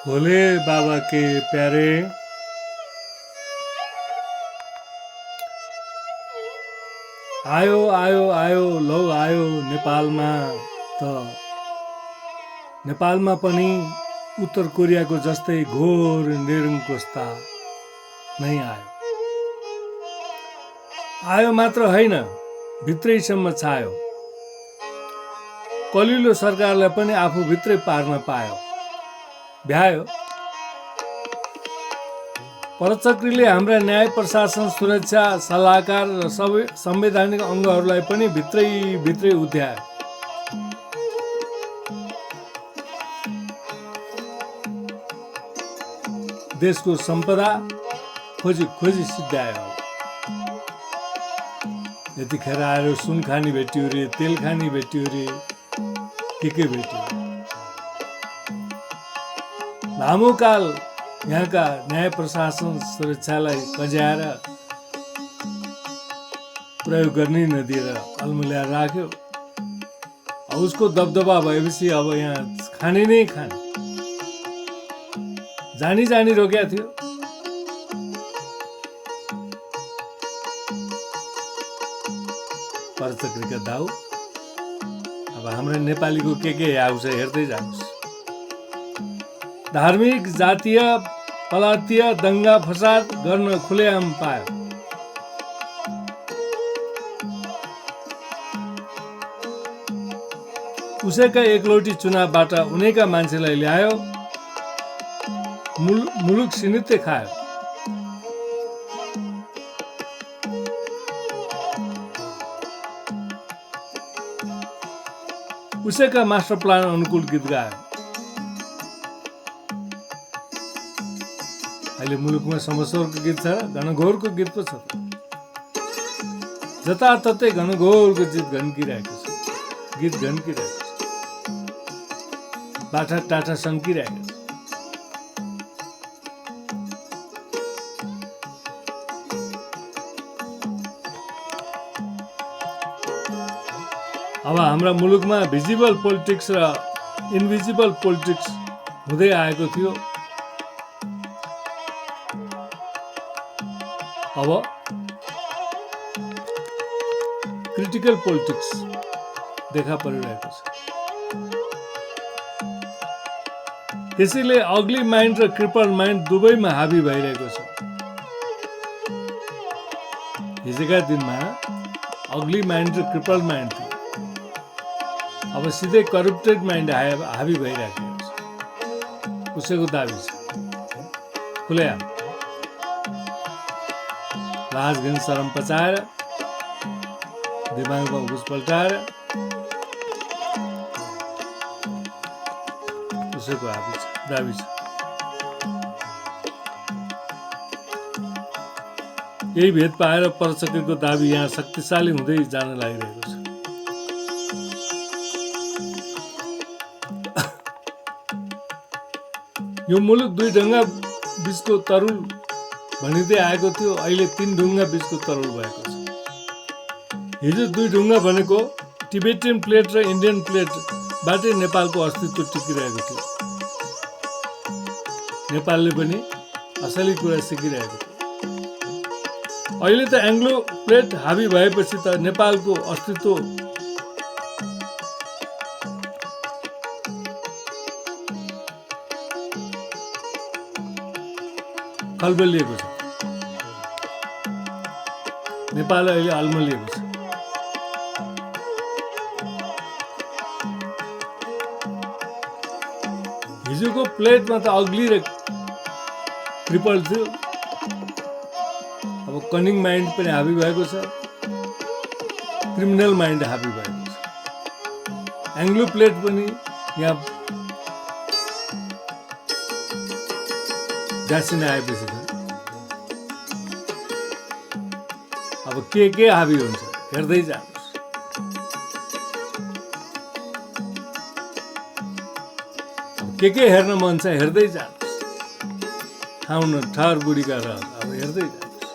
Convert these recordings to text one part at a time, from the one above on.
भोले बाबा के प्यारे आयो आयो आयो लौ आयो नेपालमा त नेपालमा पनि उत्तर कोरियाको जस्तै घोर निरङ्कुशता नै आयो। आयो मात्र होइन, भित्रैसम्म छायो। कलिलो सरकारलाई पनि आफू भित्रै पार्न पायो, भ्यायो। परचक्रीले हाम्रा न्याय प्रशासन सुरक्षा सल्लाहकार र सबै संवैधानिक अङ्गहरूलाई पनि भित्रै भित्रै उध्यायो। देशको सम्पदा खोजी खोजी सिद्ध्यायो। यतिखेर आएर सुन खानी भेट्यो रे, तेल खानी भेट्यो रे, के भेट्यो। लामो काल यहाँका न्याय प्रशासन सुरक्षालाई कज्याएर प्रयोग गर्नै नदिएर अल्मल्याएर राख्यो। अब उसको दबदबा भएपछि अब यहाँ खाने नै खाने जानी जानी रोक्या थियो। परचक्रीका दाउ अब हाम्रो नेपालीको के आउँछ हेर्दै जानुहोस्। धार्मिक जातीय पलातीय दङ्गा फसाद गर्न खुलेआम पायो। उसैका एकलौटी चुनावबाट उनैका मान्छेलाई ल्यायो, मुलुक सिनित्तै खायो। उसैका मास्टर प्लान अनुकूल गीत गायो। अहिले मुलुकमा समस्वरको गीत छ, घनघोरको गीत पो छ। जताततै घनघोरको गीत घन्किरहेको छ, गीत घन्किरहेको छ, बाठा टाठा सन्किरहेको छ। अब हाम्रा मुलुकमा भिजिबल पोलिटिक्स र इन्भिजिबल पोलिटिक्स हुँदै आएको थियो। अब क्रिटिकल पोलिटिक्स देखा परिरहेको छ। त्यसैले अग्ली माइन्ड र क्रिपल माइन्ड दुवैमा हाबी भइरहेको छ। हिजोका दिनमा अग्ली माइन्ड र क्रिपल माइन्ड थियो, अब सिधै करप्टेड माइन्ड हाबी भइरहेको छ। उसैको दाबी छ खुलेआम। लाज घिन शरम पचाएर दिमागमा घुस पल्टाएर उसैको दाबी छ। यही भेद पाएर परचक्रीको दाबी यहाँ शक्तिशाली हुँदै जान लागिरहेको छ। यो मुलुक दुई ढुङ्गा बीचको तरुल भनिँदै आएको थियो, अहिले तीन ढुङ्गा बीचको तरुल भएको छ। हिजो दुई ढुङ्गा भनेको टिबेटियन प्लेट र इन्डियन प्लेटबाटै नेपालको अस्तित्व टिकिरहेको थियो। नेपालले पनि असली कुरा सिकिरहेको थियो। अहिले त एङ्ग्लो प्लेट हाबी भएपछि त नेपालको अस्तित्व खलबलिएको छ। नेपाल अहिले अल्मलिएको छ। हिजोको प्लेटमा त अग्ली र क्रिपल थियो, अब कनिङ माइन्ड पनि हाबी भएको छ, क्रिमिनल माइन्ड हाबी भएको छ। एङ्ग्लो प्लेट पनि यहाँ गाँसिन आएपछि त अब के हाबी हुन्छ हेर्दै जानुहोस्। के हेर्न मन छ हेर्दै जानुहोस्। खाउन ठहर बुढीका रहर अब हेर्दै जानुहोस्।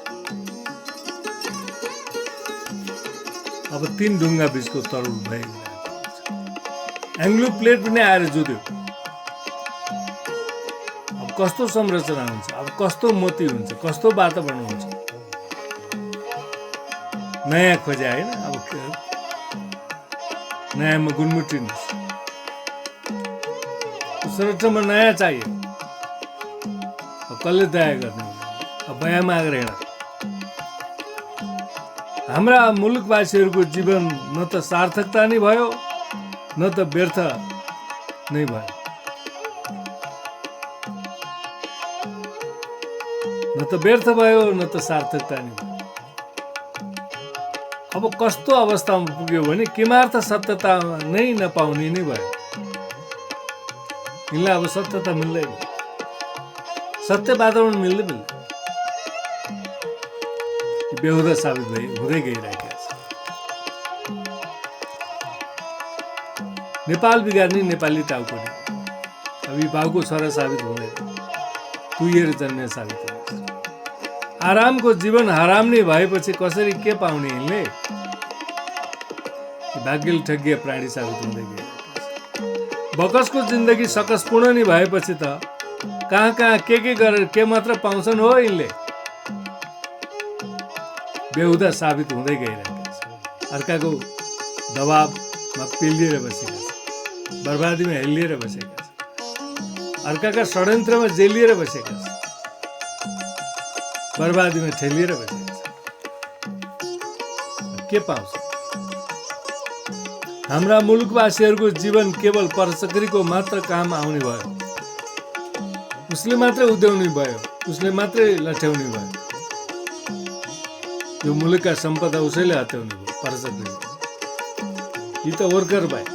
अब तीन ढुङ्गा बीचको तरुल भइरहेको छ। एङ्ग्लो प्लेट पनि आएर जुध्यो। कस्तो संरचना हुन्छ, अब कस्तो मोती हुन्छ, कस्तो वातावरण हुन्छ, नयाँ खोजे होइन। अब नयाँमा गुनमुटिनुहोस्, संरक्षणमा नयाँ चाहियो। अब कसले दया गर्ने, अब बया मागेर हिँड। हाम्रा मुलुकवासीहरूको जीवन न त सार्थकता नै भयो न त व्यर्थ नै भयो, न त व्यर्थ भयो न त सार्थकता नै भयो। अब कस्तो अवस्थामा पुग्यो भने किमार्थ सत्यता नै नपाउने नै भयो। यिनलाई अब सत्यता मिल्दैन, सत्य वातावरण मिल्दैन, बेहुदा साबित हुँदै गइरहेको छ। नेपाल बिगार्ने नेपाली टाउको नि, अब यी बाउको छोरा साबित हुँदैन, तुइएर जन्मे साबित हुँदैछ। आरामको जीवन हराम नै भएपछि कसरी के पाउने यिनले? भाग्यले ठगिए प्राणी साबित हुँदै गइरहेको छ। बकसको जिन्दगी सकसपूर्ण नै भएपछि त कहाँ कहाँ के गरेर के मात्र पाउँछन् हो यिनले? बेहुदा साबित हुँदै गइरहेको छ। अर्काको दबावमा पिल्लिएर बसेका छ, बर्बादीमा हेलिएर बसेका छ, अर्काका षड्यन्त्रमा जेलिएर बसेका छ, बर्बादीमा ठेलिएर बसेका छ। के पाउँछ? हाम्रा मुलुकवासीहरूको जीवन केवल परचक्रीको मात्र काम आउने भयो, उसले मात्रै उद्याउने भयो, उसले मात्रै लठ्याउने भयो। यो मुलुकका सम्पदा उसैले हत्याउने भयो, परचक्रीले। यी त वर्कर भए,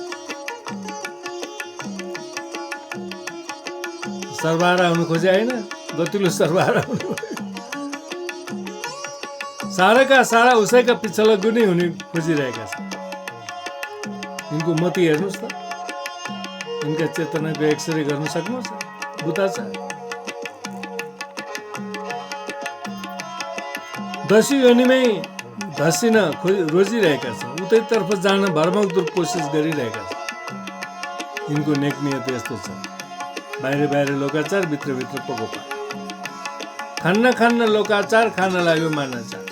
सर्वहारा हुनु खोजे होइन, गतिलो सर्वहारा हुनु भयो। साराका सारा उसैका पिछला गुनी हुने खोजिरहेका छन्। यिनको मती हेर्नुहोस् त, यिनका चेतनाको एक्सरे गर्न सक्नुहुन्छ? बुता छ। दसी योनिमै धसिन रोजिरहेका छन्, उतैतर्फ जान भरमग्दुर कोसिस गरिरहेका छन्। यिनको नेक नियत यस्तो छ, बाहिर बाहिर लोकाचार, भित्र भित्र पकोपा। खान्न खान्न लोकाचार, खान लाग्यो मानाचार।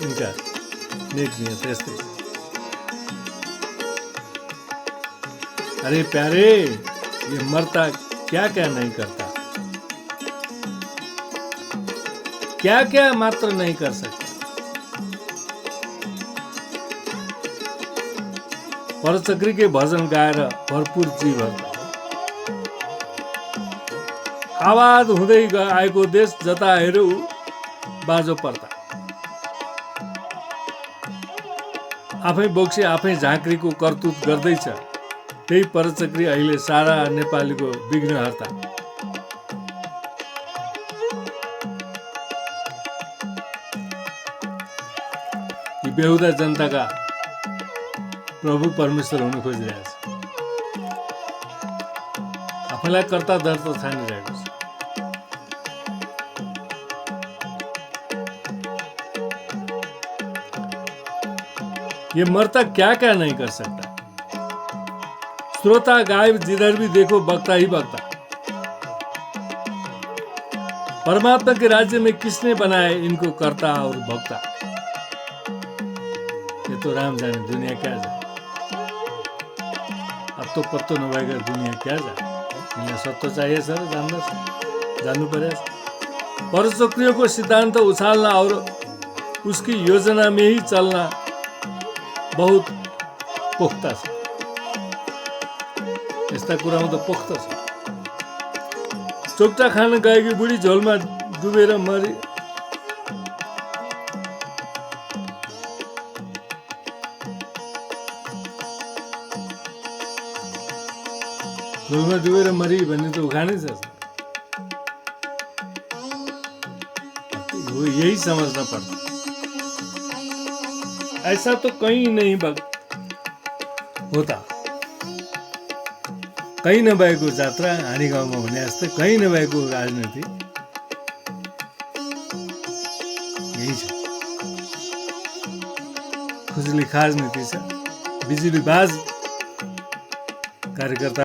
इनका नेक नियत यस्तै। अरे प्यारे, ये मरता क्या क्या नहीं करता, क्या क्या मात्र नहीं कर सकता। परचक्री के भजन गाएर भरपूर जीवहरू आवाज हुँदै आएको देश जता हेऱ्यो बाजो पर्दा। आफै बोक्सी आफै झाँक्रीको करतुत गर्दैछ त्यही परचक्री अहिले सारा नेपालीको विघ्नहर्ता। यी बेहुदा जनताका प्रभु परमेश्वर हुन खोजिरहेछ, आफैलाई कर्ता धर्ता ठानिरहेको छ। ये मरता क्या क्या नहीं कर सकता, श्रोता गायब जिधर भी देखो बकता ही बकता। परमात्मा के राज्य में किसने बनाए इनको कर्ता और भक्ता। ये तो राम जाने दुनिया क्या जाने, अब तो पत्तो नभएका दुनिया क्या जाने। इनलाई सत्य चाहिए सर, जान्नु पर्यो। परचक्रियों को सिद्धांत उछालना और उसकी योजना में ही चलना बहुत पुख्ता छ। यस्ता कुरामा त पुख्ता छ। चोक्टा खान गएकी बुढी झोलमा डुबेर मरी, झोलमा डुबेर मरी भन्ने त उखानै छ। यही समझना पड़ता। ऐसा तो कहीं नहीं होता। कहीं नभएको जात्रा हाँडी गाउँमा हुने जस्तै कहीं नभएको राजनीति यही छ। खुजुली खाज नीति छ, बिजुली बाज कार्यकर्ता